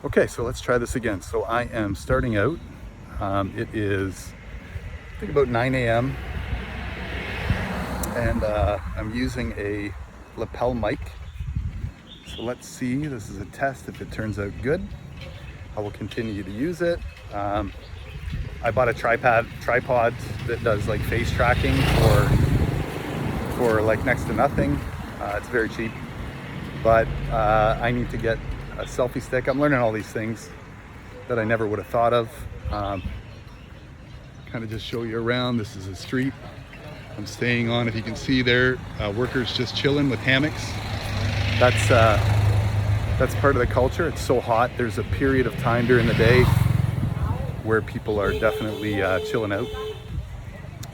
Okay, so let's try this again. So I am starting out. It is, I think, about 9 a.m. and I'm using a lapel mic. So let's see, this is a test. If it turns out good, I will continue to use it. I bought a tripod that does like face tracking for like next to nothing. It's very cheap, but I need to get a selfie stick. I'm learning all these things that I never would have thought of. Kind of just show you around. This is a street I'm staying on. If you can see there, workers just chilling with hammocks. That's part of the culture. It's so hot. There's a period of time during the day where people are definitely chilling out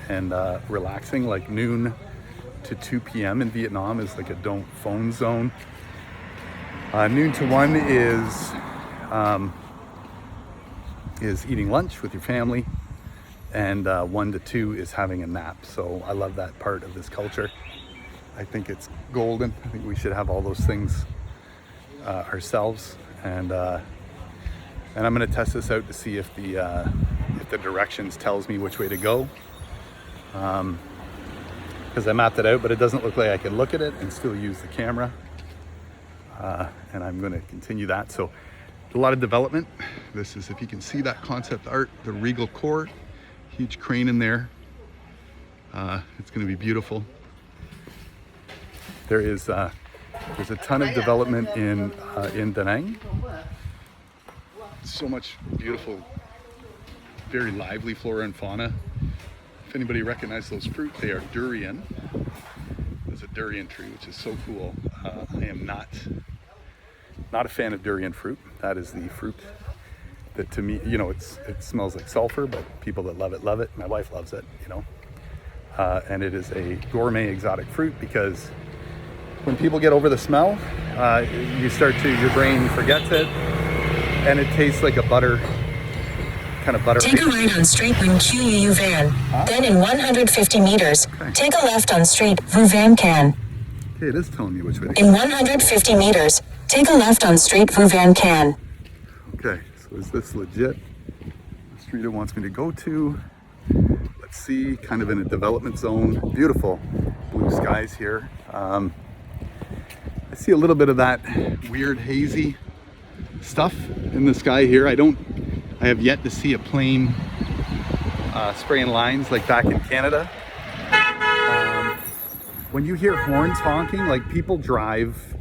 and relaxing. Like noon to 2 p.m. in Vietnam is like a don't phone zone. Noon to 1 is eating lunch with your family, and 1 to 2 is having a nap. So I love that part of this culture. I think it's golden. I think we should have all those things ourselves, and I'm going to test this out to see if the directions tells me which way to go, because I mapped it out, but it doesn't look like I can look at it and still use the camera. And I'm going to continue that. So a lot of development. This is, if you can see that concept art, the Regal Core, huge crane in there. It's going to be beautiful. There's a ton of development in Danang. So much beautiful, very lively flora and fauna. If anybody recognizes those fruit, they are durian. There's a durian tree, which is so cool. I am not a fan of durian fruit. That is the fruit that, to me, you know, it smells like sulfur, but people that love it. My wife loves it, you know. And it is a gourmet exotic fruit, because when people get over the smell, your brain forgets it, and it tastes like a butter, kind of butter. Take a right on straight Wing QUU Van. Then in 150 meters, take a left on straight Vu Van Can. Okay, it is telling me which way to go. In 150 meters, take a left on straight Vu Van Can. Okay, so is this legit the street it wants me to go to? Let's see, kind of in a development zone. Beautiful blue skies here. I see a little bit of that weird hazy stuff in the sky here. I have yet to see a plane spraying lines like back in Canada. When you hear horns honking, like people drive,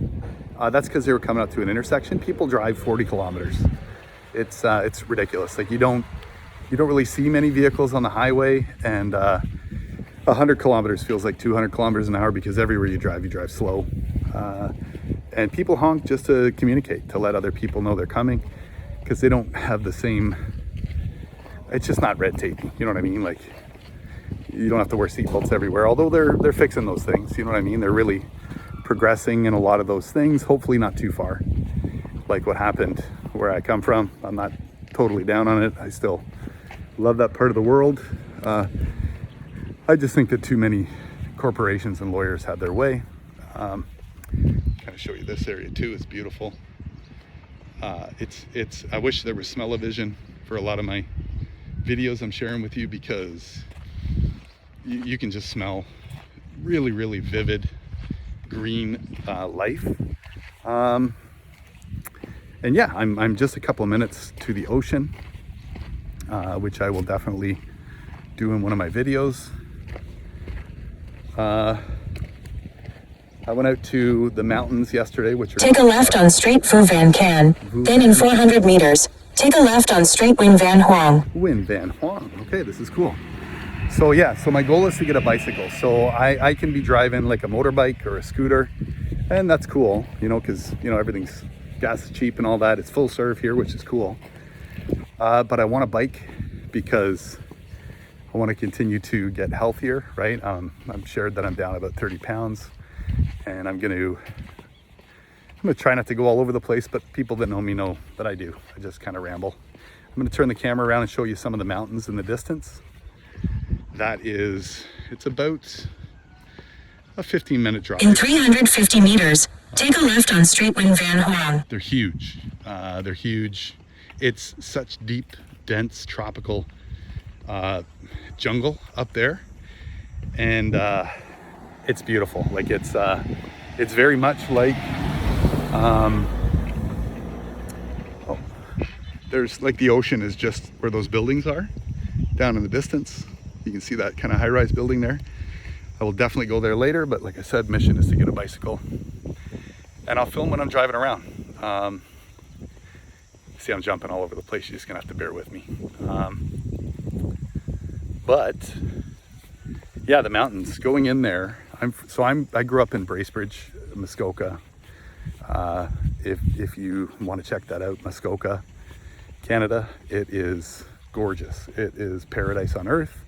that's because they were coming up to an intersection. People drive 40 kilometers. It's ridiculous. Like you don't really see many vehicles on the highway, and 100 kilometers feels like 200 kilometers an hour, because everywhere you drive slow. And people honk just to communicate, to let other people know they're coming, because they don't have the same, it's just not red tape, you know what I mean? Like, you don't have to wear seatbelts everywhere, although they're fixing those things, you know what I mean? They're really progressing in a lot of those things, hopefully not too far, like what happened where I come from. I'm not totally down on it. I still love that part of the world. I just think that too many corporations and lawyers had their way. Kind of show you this area too. It's beautiful. I wish there was smell-o-vision for a lot of my videos I'm sharing with you, because you can just smell really, really vivid green life. And yeah, I'm just a couple of minutes to the ocean, which I will definitely do in one of my videos. I went out to the mountains yesterday, which are... Take a left on straight Vu Van Can. Then in 400 meters, take a left on straight Win Van Huang. Win Van Huang. Okay, this is cool. So yeah, so my goal is to get a bicycle. So I can be driving like a motorbike or a scooter, and that's cool, you know, because, you know, everything's, gas is cheap and all that. It's full serve here, which is cool. But I want a bike because I want to continue to get healthier, right? I'm shared that I'm down about 30 pounds. And I'm gonna try not to go all over the place, but people that know me know that I do. I just kind of ramble. I'm gonna turn the camera around and show you some of the mountains in the distance. It's about a 15-minute drive. In 350 meters, take a left on Street Win Van Huang. They're huge. They're huge. It's such deep, dense, tropical jungle up there, and it's beautiful. Like it's very much like there's like the ocean is just where those buildings are down in the distance. You can see that kind of high-rise building there. I will definitely go there later, but like I said, mission is to get a bicycle, and I'll film when I'm driving around. See, I'm jumping all over the place. You're just gonna have to bear with me. But yeah, the mountains, going in there. I grew up in Bracebridge, Muskoka. If you want to check that out, Muskoka, Canada, it is gorgeous. It is paradise on earth.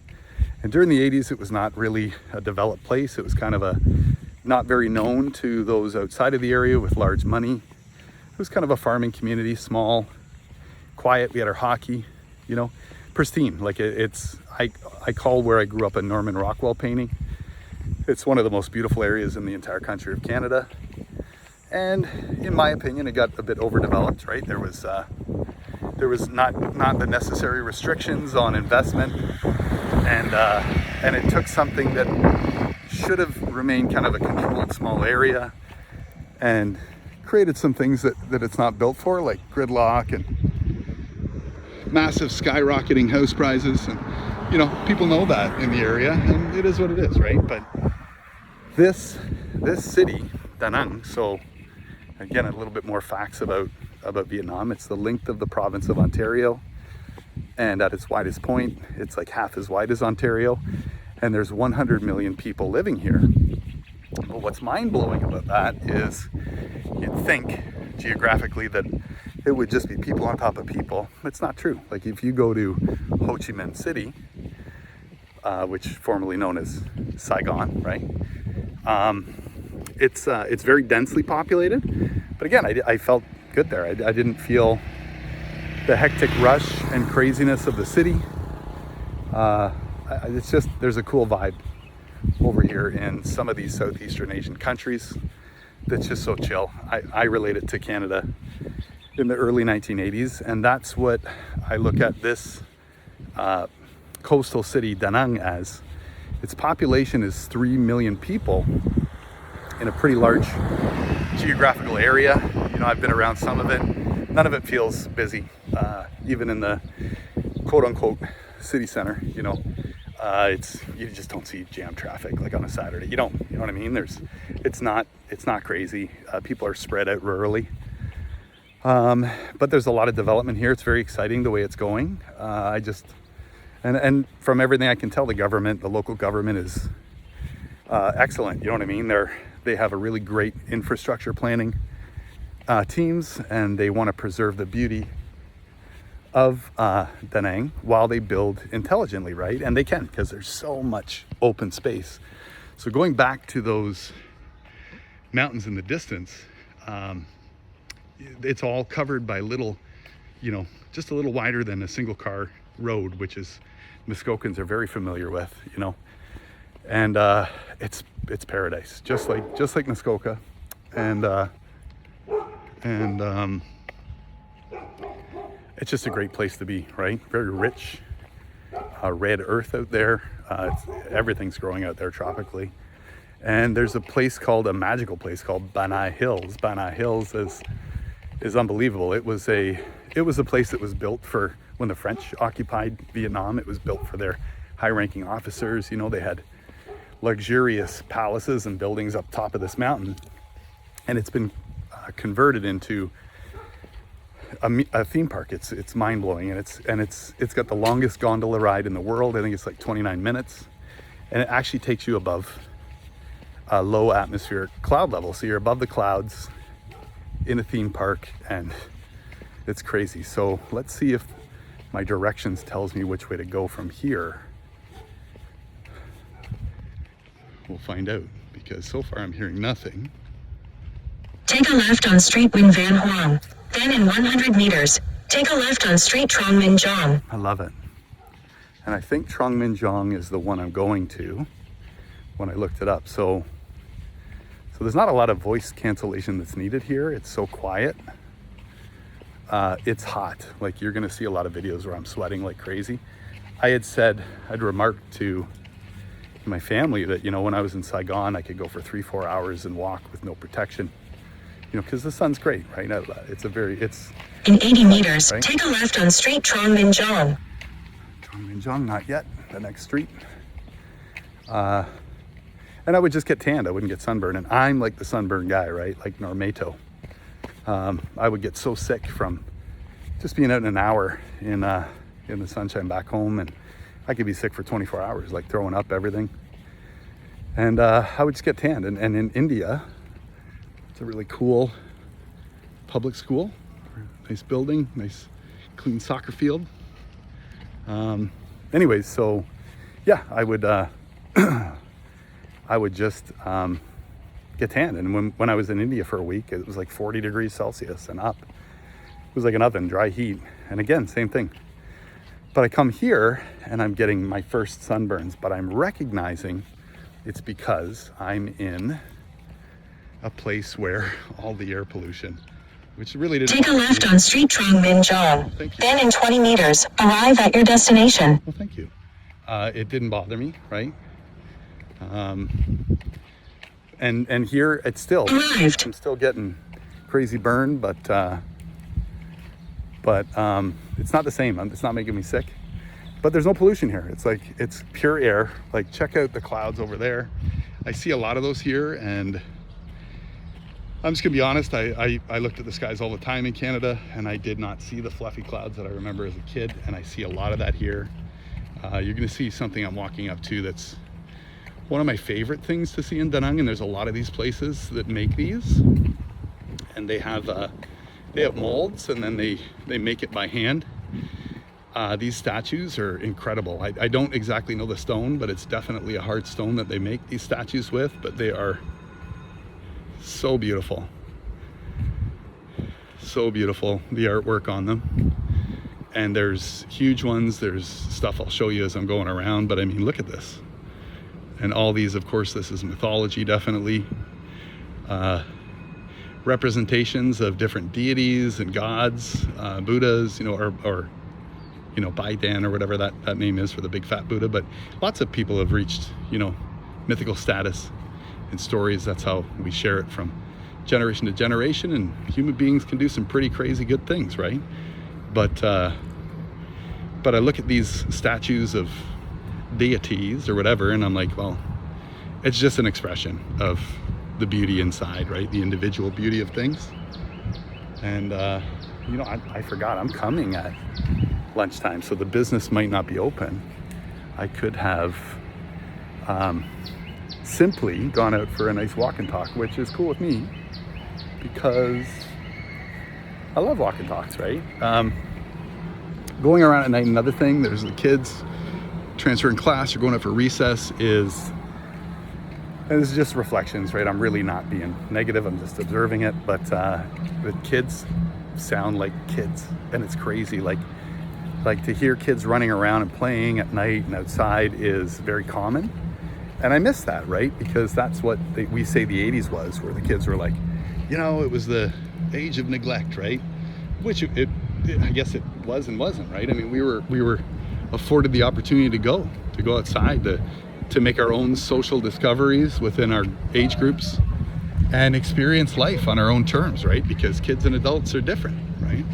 And during the 80s, it was not really a developed place. It was kind of not very known to those outside of the area with large money. It was kind of a farming community, small, quiet. We had our hockey, you know, pristine. Like I call where I grew up a Norman Rockwell painting. It's one of the most beautiful areas in the entire country of Canada. And in my opinion, it got a bit overdeveloped, right? There was not the necessary restrictions on investment, and it took something that should have remained kind of a controlled small area and created some things that it's not built for, like gridlock and massive skyrocketing house prices. And you know, people know that in the area, and it is what it is, right? But this city, Danang, so again, a little bit more facts about Vietnam. It's the length of the province of Ontario, and at its widest point, it's like half as wide as Ontario, and there's 100 million people living here. But what's mind-blowing about that is you'd think geographically that it would just be people on top of people. It's not true. Like if you go to Ho Chi Minh City, which formerly known as Saigon, right? It's very densely populated, but again, I felt good there. I didn't feel the hectic rush and craziness of the city. It's just, there's a cool vibe over here in some of these Southeastern Asian countries that's just so chill. I relate it to Canada in the early 1980s, and that's what I look at this coastal city Danang as. Its population is 3 million people in a pretty large geographical area. You know, I've been around some of it. None of it feels busy, even in the quote-unquote city center. You know, you just don't see jam traffic like on a Saturday. You know what I mean? It's not crazy. People are spread out rurally, but there's a lot of development here. It's very exciting the way it's going. And from everything I can tell, the local government is excellent. You know what I mean? They have a really great infrastructure planning teams, and they want to preserve the beauty of Danang while they build intelligently, right? And they can, because there's so much open space. So going back to those mountains in the distance, it's all covered by little, you know, just a little wider than a single car road, which is Muskokans are very familiar with, you know. And it's paradise, just like Muskoka, and it's just a great place to be, right? Very rich, red earth out there. Everything's growing out there tropically, and there's a magical place called Banai Hills. Banai Hills is unbelievable. It was a place that was built for when the French occupied Vietnam. It was built for their high-ranking officers. You know, they had luxurious palaces and buildings up top of this mountain, and it's been converted into a theme park. It's mind-blowing, and it's got the longest gondola ride in the world. I think it's like 29 minutes, and it actually takes you above low atmospheric cloud level, so you're above the clouds in a theme park, and it's crazy. So let's see if my directions tells me which way to go from here. We'll find out, because so far I'm hearing nothing. Take a left on Street Win Van Huang. Then in 100 meters, take a left on Street Trong Min Jong. I love it. And I think Trong Min Jong is the one I'm going to when I looked it up. So So there's not a lot of voice cancellation that's needed here. It's so quiet. It's hot. Like, you're gonna see a lot of videos where I'm sweating like crazy. I'd remarked to my family that, you know, when I was in Saigon, I could go for 3-4 hours and walk with no protection, you know, because the sun's great, right? It's In 80 meters, right? take a left on Street Trong Min Jong. Trong Min Jong, not yet. The next street. And I would just get tanned. I wouldn't get sunburned. And I'm like the sunburn guy, right? Like Normato. I would get so sick from just being out in an hour in the sunshine back home, and I could be sick for 24 hours, like throwing up everything. And I would just get tanned. And in India, it's a really cool public school, nice building, nice clean soccer field. Anyways, so yeah, I would just get tanned. And when I was in India for a week, it was like 40 degrees Celsius and up. It was like an oven, dry heat. And again, same thing. But I come here and I'm getting my first sunburns, but I'm recognizing it's because I'm in a place where all the air pollution, which really didn't. Take a left on Street Trong Min Jong. Thank you. Then in 20 meters, arrive at your destination. Well, thank you. It didn't bother me, right? And here it's still, Arrived. I'm still getting crazy burn, but it's not the same. It's not making me sick. But there's no pollution here. It's like, it's pure air. Like, check out the clouds over there. I see a lot of those here, and I'm just gonna be honest, I looked at the skies all the time in Canada, and I did not see the fluffy clouds that I remember as a kid, and I see a lot of that here. You're gonna see something I'm walking up to that's one of my favorite things to see in Danang, and there's a lot of these places that make these, and they have molds, and then they make it by hand. These statues are incredible. I don't exactly know the stone, but it's definitely a hard stone that they make these statues with, but they are so beautiful. So beautiful, the artwork on them. And there's huge ones, there's stuff I'll show you as I'm going around, but I mean, look at this. And all these, of course, this is mythology, definitely. Representations of different deities and gods, Buddhas, you know, or you know, Baidan or whatever that name is for the big fat Buddha. But lots of people have reached, you know, mythical status in stories. That's how we share it from generation to generation, and human beings can do some pretty crazy good things, right? But I look at these statues of deities or whatever, and I'm like, well, it's just an expression of the beauty inside, right? The individual beauty of things. And you know, I forgot I'm coming at lunchtime, so the business might not be open. I could have simply gone out for a nice walk and talk, which is cool with me because I love walk and talks, right? Going around at night, another thing, there's the kids transferring class or going out for recess and this is just reflections, right? I'm really not being negative, I'm just observing it, but the kids sound like kids, and it's crazy. Like to hear kids running around and playing at night and outside is very common, and I miss that, right? Because that's what we say the 80s was, where the kids were like, you know, it was the age of neglect, right? Which it I guess it was and wasn't, right? I mean, we were afforded the opportunity to go outside, to make our own social discoveries within our age groups and experience life on our own terms, right? Because kids and adults are different, right?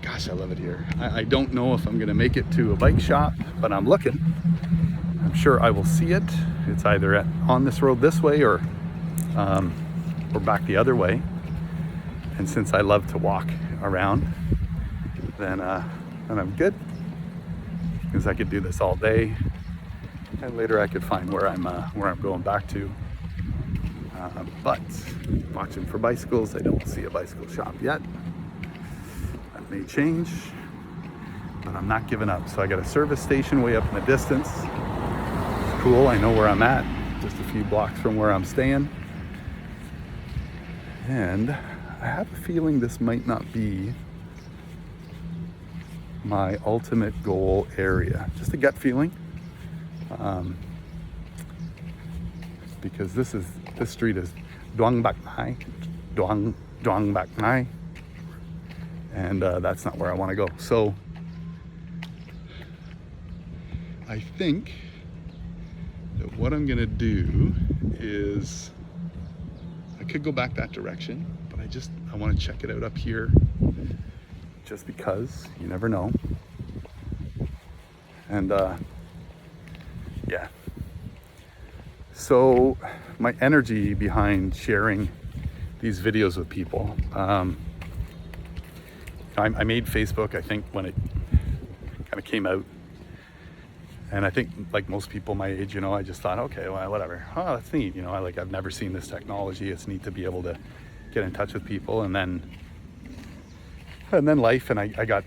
Gosh, I love it here. I don't know if I'm gonna make it to a bike shop, but I'm looking. I'm sure I will see it. It's either on this road this way or back the other way. And since I love to walk around, then I'm good, because I could do this all day, and later I could find where I'm going back to. But watching for bicycles, I don't see a bicycle shop yet. That may change, but I'm not giving up. So I got a service station way up in the distance. It's cool, I know where I'm at, just a few blocks from where I'm staying. And I have a feeling this might not be my ultimate goal area. Just a gut feeling. because this street is Duang Bak Mai, Duang Bak Mai, and that's not where I want to go. So I think that what I'm gonna do is, I could go back that direction, but I want to check it out up here, just because you never know. And yeah. So my energy behind sharing these videos with people, I made Facebook, I think, when it kind of came out. And I think, like most people my age, you know, I just thought, okay, well, whatever. Oh, that's neat. You know, I've never seen this technology. It's neat to be able to get in touch with people. And then life, and I got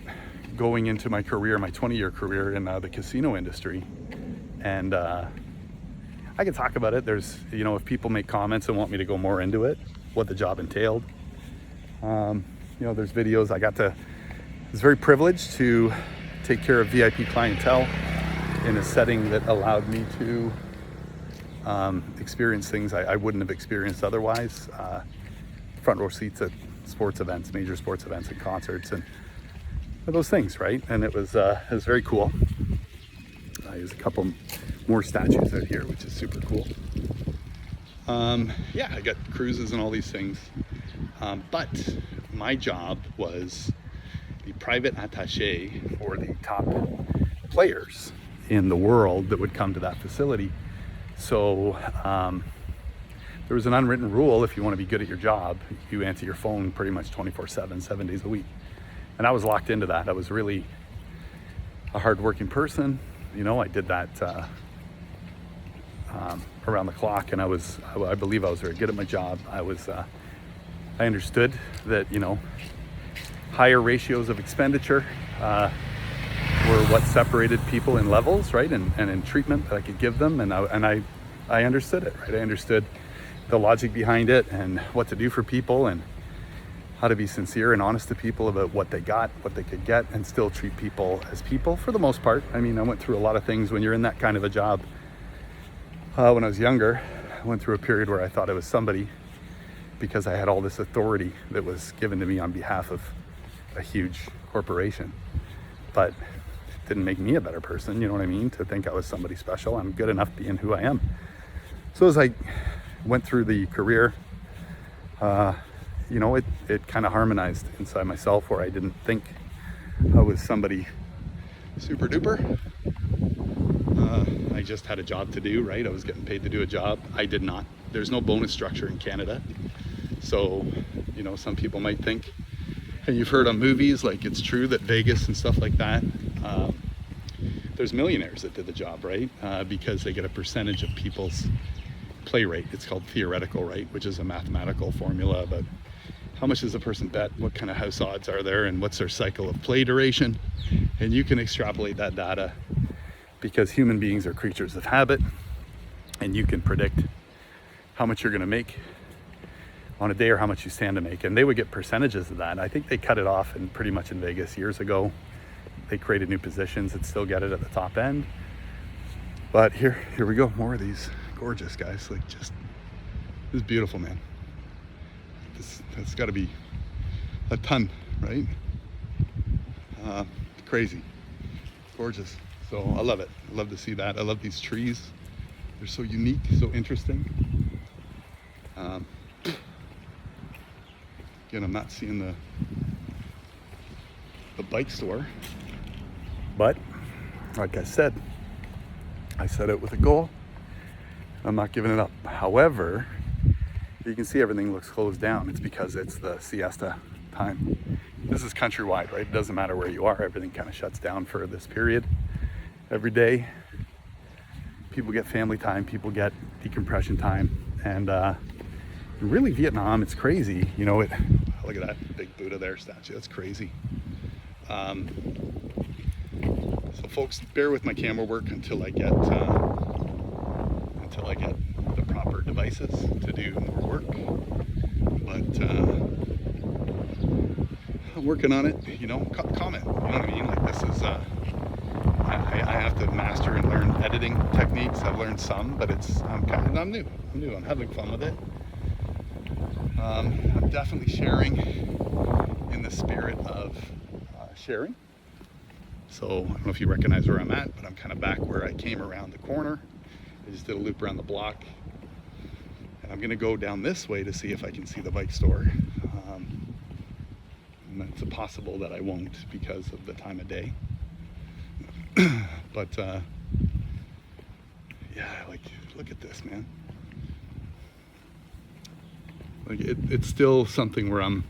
going into my career, my 20-year career in the casino industry. And I can talk about it. There's, you know, if people make comments and want me to go more into it, what the job entailed. You know, there's videos. I was very privileged to take care of VIP clientele in a setting that allowed me to experience things I wouldn't have experienced otherwise. Front row seats at sports events, major sports events and concerts and those things, right? And it was very cool. There's a couple more statues out here, which is super cool. Yeah, I got cruises and all these things. But my job was the private attaché for the top players in the world that would come to that facility. So there was an unwritten rule: if you want to be good at your job, you answer your phone pretty much 24/7, 7 days a week. And I was locked into that. I was really a hardworking person. You know, I did that around the clock, and I believe I was very good at my job. I understood that, you know, higher ratios of expenditure were what separated people in levels, right, and in treatment that I could give them, and I understood it, right? I understood the logic behind it and what to do for people and how to be sincere and honest to people about what they got, what they could get, and still treat people as people for the most part. I mean, I went through a lot of things when you're in that kind of a job. When I was younger, I went through a period where I thought I was somebody because I had all this authority that was given to me on behalf of a huge corporation. But it didn't make me a better person, you know what I mean? To think I was somebody special. I'm good enough being who I am. So as I went through the career, you know, it kind of harmonized inside myself, where I didn't think I was somebody super duper. I just had a job to do, right? I was getting paid to do a job. I did not. There's no bonus structure in Canada. So, you know, some people might think, and you've heard on movies, like it's true that Vegas and stuff like that, there's millionaires that did the job, right? Because they get a percentage of people's play rate. It's called theoretical, right? Which is a mathematical formula about how much does a person bet, what kind of house odds are there, and what's their cycle of play duration. And you can extrapolate that data, because human beings are creatures of habit, and you can predict how much you're going to make on a day or how much you stand to make. And they would get percentages of that. I think they cut it off in pretty much in Vegas years ago. They created new positions that still get it at the top end. But here we go, more of these gorgeous guys. Like, just, this is beautiful, man. That's got to be a ton, right? Crazy, gorgeous. So I love it. I love to see that. I love these trees. They're so unique, so interesting. Again, I'm not seeing the bike store, but like I said it with a goal. I'm not giving it up. However, you can see everything looks closed down. It's because it's the siesta time. This is countrywide, right? It doesn't matter where you are. Everything kind of shuts down for this period. Every day, people get family time, people get decompression time. And really, Vietnam, it's crazy. You know, look at that big Buddha there statue. That's crazy. So folks, bear with my camera work until I get the proper devices to do more work. But I'm working on it. You know, comment. You know what I mean? Like, this is I have to master and learn editing techniques. I've learned some, but I'm new. I'm having fun with it. I'm definitely sharing in the spirit of sharing. So I don't know if you recognize where I'm at, but I'm kind of back where I came around the corner. I just did a loop around the block. And I'm gonna go down this way to see if I can see the bike store. And it's possible that I won't because of the time of day. But yeah, like, look at this, man. Like it's still something where I'm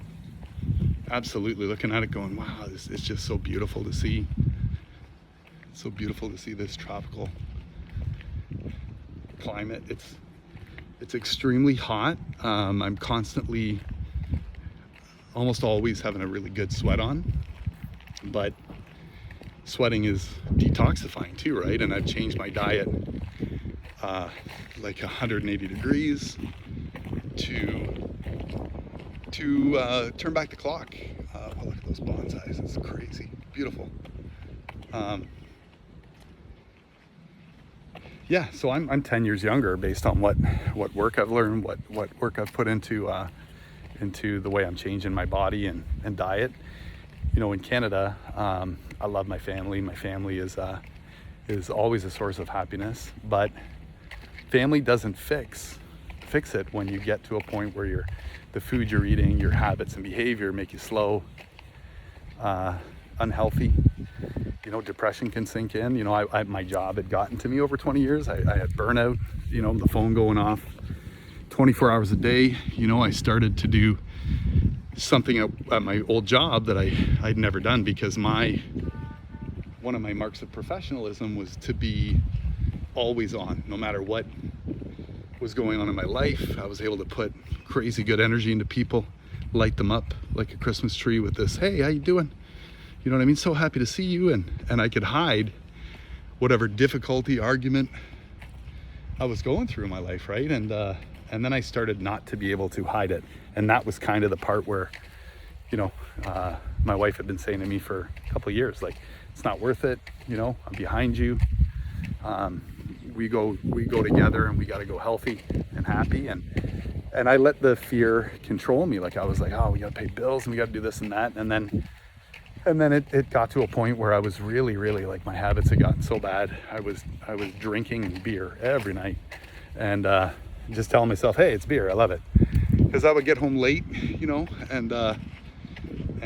absolutely looking at it going, wow, it's just so beautiful to see. It's so beautiful to see this tropical climate. It's extremely hot. I'm constantly, almost always having a really good sweat on, but sweating is detoxifying too, right? And I've changed my diet like 180 degrees to turn back the clock. Oh, look at those bonsais, it's crazy, beautiful. Yeah, so I'm 10 years younger based on what work I've learned, what work I've put into the way I'm changing my body and diet. You know, in Canada, I love my family. My family is always a source of happiness, but family doesn't fix it when you get to a point where the food you're eating, your habits and behavior make you slow, unhealthy. You know, depression can sink in. You know, my job had gotten to me over 20 years. I had burnout, you know, the phone going off 24 hours a day. You know, I started to do something at my old job that I'd never done because one of my marks of professionalism was to be always on, no matter what was going on in my life. I was able to put crazy good energy into people, light them up like a Christmas tree with this, hey, how you doing? You know what I mean? So happy to see you. And I could hide whatever difficulty, argument I was going through in my life, right? And then I started not to be able to hide it. And that was kind of the part where, you know, my wife had been saying to me for a couple of years, like, it's not worth it. You know, I'm behind you. We go together, and we got to go healthy and happy. And I let the fear control me. Like, I was like, oh, we got to pay bills and we got to do this and that. And then it got to a point where I was really, really, like, my habits had gotten so bad. I was drinking beer every night and just telling myself, hey, it's beer, I love it. Because I would get home late, you know, and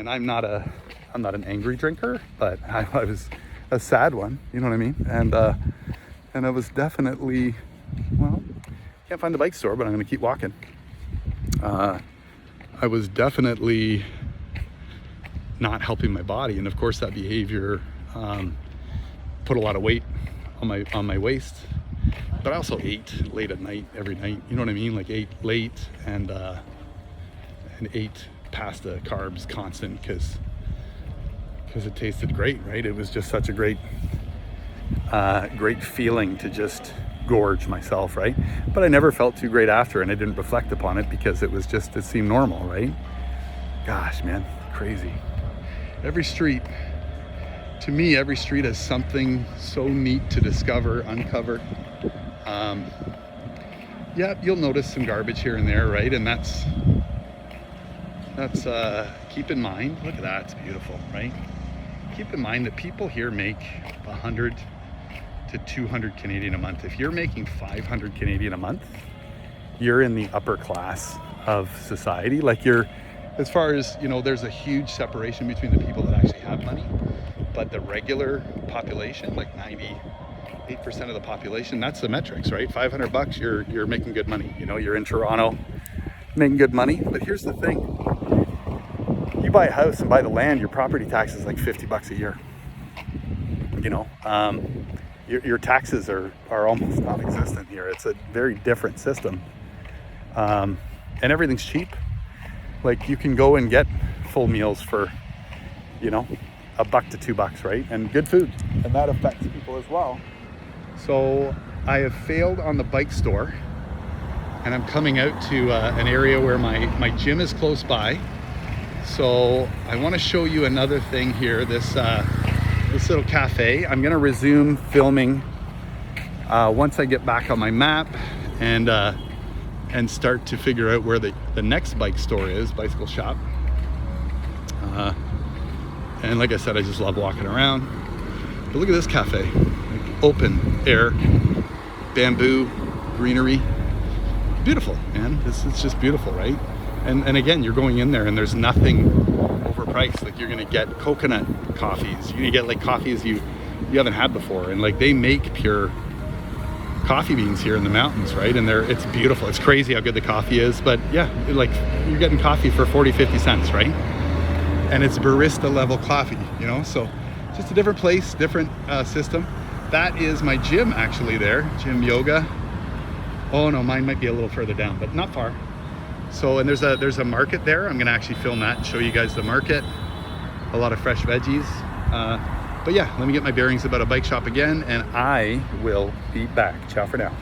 I'm not an angry drinker, but I was a sad one, you know what I mean? And I was definitely, well, can't find the bike store, but I'm gonna keep walking. I was definitely not helping my body, and of course that behavior put a lot of weight on my waist. But I also ate late at night every night, you know what I mean? Like, ate late and ate pasta, carbs, constant, because it tasted great, right? It was just such a great feeling to just gorge myself, right? But I never felt too great after, and I didn't reflect upon it because it seemed normal, right? Gosh, man, crazy. Every street has something so neat to discover, uncover. Yeah, you'll notice some garbage here and there, right? And that's keep in mind, look at that, it's beautiful, right? Keep in mind that people here make 100 to 200 Canadian a month. If you're making 500 Canadian a month, you're in the upper class of society. Like, as far as, you know, there's a huge separation between the people that actually have money, but the regular population, like 98% of the population, that's the metrics, right? $500, you're making good money. You know, you're in Toronto making good money. But here's the thing. You buy a house and buy the land, your property tax is like $50 a year. You know, your taxes are almost non-existent here. It's a very different system. And everything's cheap. Like, you can go and get full meals for, you know, $1 to $2, right? And good food. And that affects people as well. So I have failed on the bike store, and I'm coming out to an area where my gym is close by. So I want to show you another thing here. This this little cafe. I'm gonna resume filming once I get back on my map and start to figure out where the next bike store is, bicycle shop. And like I said, I just love walking around. But look at this cafe, like open air, bamboo, greenery. Beautiful, man. It's just beautiful, right? And again, you're going in there and there's nothing overpriced. Like you're gonna get coconut coffees. You're gonna get like coffees you haven't had before. And like they make pure coffee beans here in the mountains, right? And it's beautiful. It's crazy how good the coffee is. But yeah, like you're getting coffee for 40, 50 cents, right? And it's barista level coffee, you know? So just a different place, different system. That is my gym actually there, gym yoga. Oh no, mine might be a little further down, but not far. So, and there's a market there. I'm gonna actually film that and show you guys the market. A lot of fresh veggies. But yeah, let me get my bearings about a bike shop again and I will be back. Ciao for now.